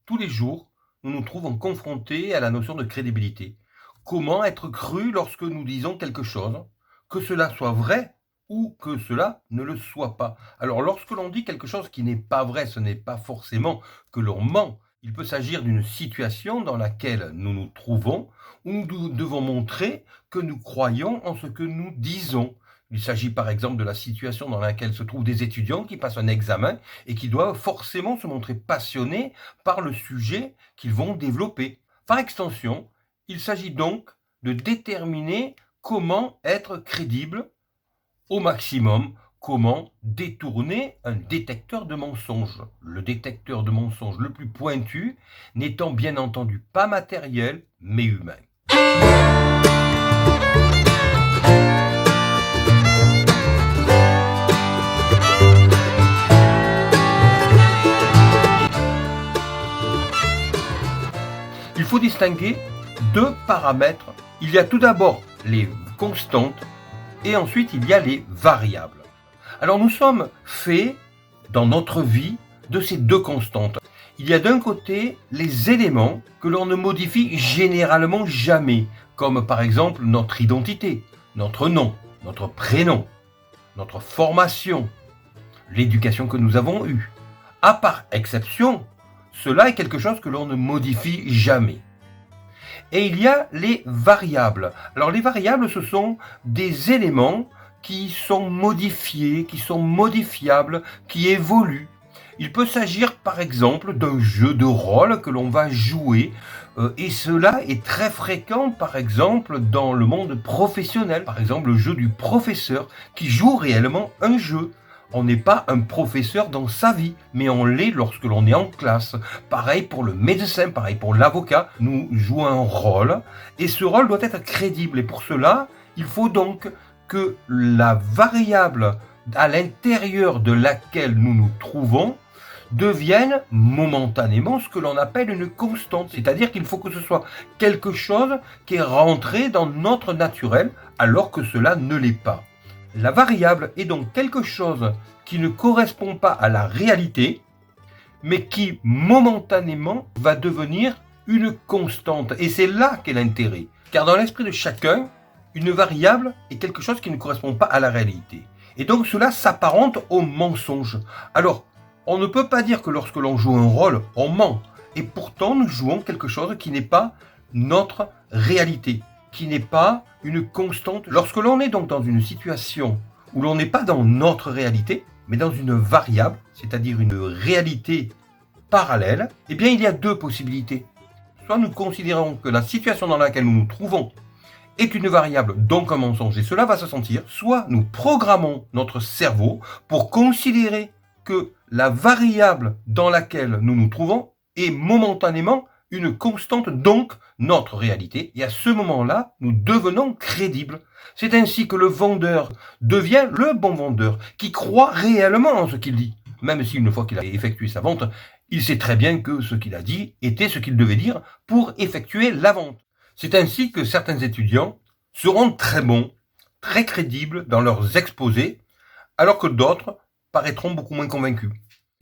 Tous les jours, nous nous trouvons confrontés à la notion de crédibilité. Comment être cru lorsque nous disons quelque chose, que cela soit vrai ou que cela ne le soit pas? Alors, lorsque l'on dit quelque chose qui n'est pas vrai, ce n'est pas forcément que l'on ment. Il peut s'agir d'une situation dans laquelle nous nous trouvons où nous devons montrer que nous croyons en ce que nous disons. Il s'agit par exemple de la situation dans laquelle se trouvent des étudiants qui passent un examen et qui doivent forcément se montrer passionnés par le sujet qu'ils vont développer. Par extension, il s'agit donc de déterminer comment être crédible au maximum, comment détourner un détecteur de mensonges. Le détecteur de mensonges le plus pointu n'étant bien entendu pas matériel, mais humain. Il faut distinguer deux paramètres. Il y a tout d'abord les constantes et ensuite il y a les variables. Alors nous sommes faits dans notre vie de ces deux constantes. Il y a d'un côté les éléments que l'on ne modifie généralement jamais, comme par exemple notre identité, notre nom, notre prénom, notre formation, l'éducation que nous avons eue. À part exception, cela est quelque chose que l'on ne modifie jamais. Et il y a les variables. Alors les variables, ce sont des éléments qui sont modifiés, qui sont modifiables, qui évoluent. Il peut s'agir par exemple d'un jeu de rôle que l'on va jouer et cela est très fréquent par exemple dans le monde professionnel. Par exemple le jeu du professeur qui joue réellement un jeu. On n'est pas un professeur dans sa vie, mais on l'est lorsque l'on est en classe. Pareil pour le médecin, pareil pour l'avocat. Nous jouons un rôle et ce rôle doit être crédible. Et pour cela, il faut donc que la variable à l'intérieur de laquelle nous nous trouvons devienne momentanément ce que l'on appelle une constante. C'est-à-dire qu'il faut que ce soit quelque chose qui est rentré dans notre naturel alors que cela ne l'est pas. La variable est donc quelque chose qui ne correspond pas à la réalité, mais qui momentanément va devenir une constante. Et c'est là qu'est l'intérêt. Car dans l'esprit de chacun, une variable est quelque chose qui ne correspond pas à la réalité. Et donc cela s'apparente au mensonge. Alors, on ne peut pas dire que lorsque l'on joue un rôle, on ment. Et pourtant, nous jouons quelque chose qui n'est pas notre réalité, qui n'est pas une constante. Lorsque l'on est donc dans une situation où l'on n'est pas dans notre réalité, mais dans une variable, c'est-à-dire une réalité parallèle, eh bien il y a deux possibilités. Soit nous considérons que la situation dans laquelle nous nous trouvons est une variable, donc un mensonge, et cela va se sentir, soit nous programmons notre cerveau pour considérer que la variable dans laquelle nous nous trouvons est momentanément une constante, donc notre réalité. Et à ce moment-là, nous devenons crédibles. C'est ainsi que le vendeur devient le bon vendeur, qui croit réellement en ce qu'il dit. Même si une fois qu'il a effectué sa vente, il sait très bien que ce qu'il a dit était ce qu'il devait dire pour effectuer la vente. C'est ainsi que certains étudiants seront très bons, très crédibles dans leurs exposés, alors que d'autres paraîtront beaucoup moins convaincus.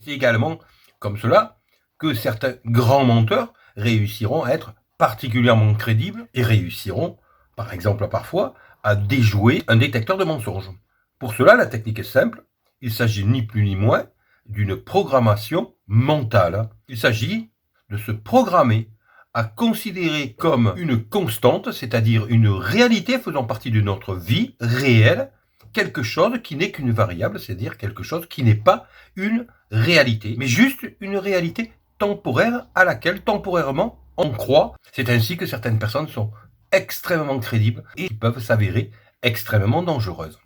C'est également comme cela que certains grands menteurs réussiront à être particulièrement crédibles et réussiront, par exemple parfois, à déjouer un détecteur de mensonges. Pour cela, la technique est simple. Il s'agit ni plus ni moins d'une programmation mentale. Il s'agit de se programmer à considérer comme une constante, c'est-à-dire une réalité faisant partie de notre vie réelle, quelque chose qui n'est qu'une variable, c'est-à-dire quelque chose qui n'est pas une réalité, mais juste une réalité temporaire à laquelle temporairement on croit. C'est ainsi que certaines personnes sont extrêmement crédibles et peuvent s'avérer extrêmement dangereuses.